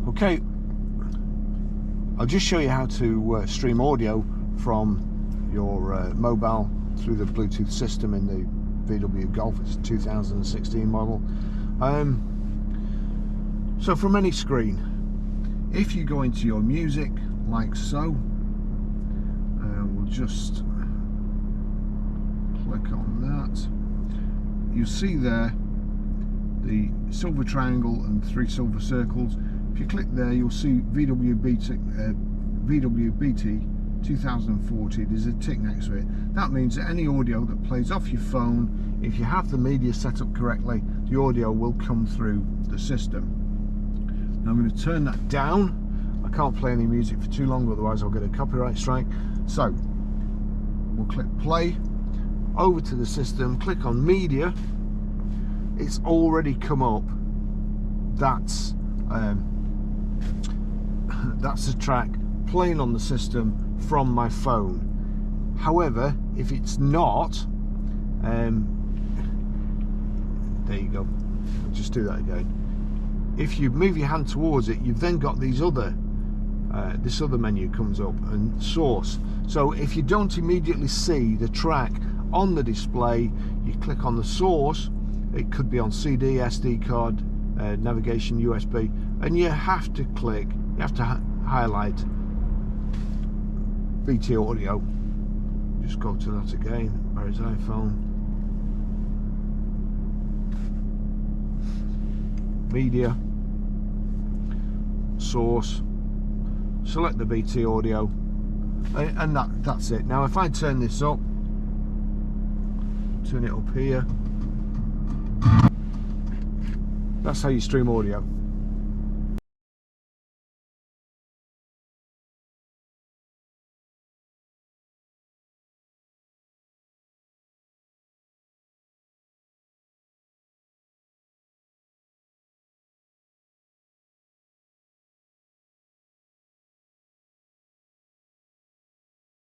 Okay, I'll just show you how to stream audio from your mobile through the Bluetooth system in the VW Golf. It's a 2016 model. So from any screen, if you go into your music like so, we'll just click on that. You see there the silver triangle and 3 silver circles. If you click there, you'll see VW BT 2040. There's a tick next to it. That means that any audio that plays off your phone, if you have the media set up correctly, the audio will come through the system. Now I'm going to turn that down. I can't play any music for too long, otherwise I'll get a copyright strike. So we'll click play, over to the system, click on media. It's already come up. That's the track playing on the system from my phone. However, if it's not, there you go. I'll just do that again. If you move your hand towards it, you've then got these other this other menu comes up, and source. So if you don't immediately see the track on the display, you click on the source. It could be on CD, SD card, navigation, USB, and you have to click, you have to highlight BT audio. Just go to that again. Where is iPhone? Media, source, select the BT audio, and that's it. Now if I turn this up, turn it up here, that's how you stream audio.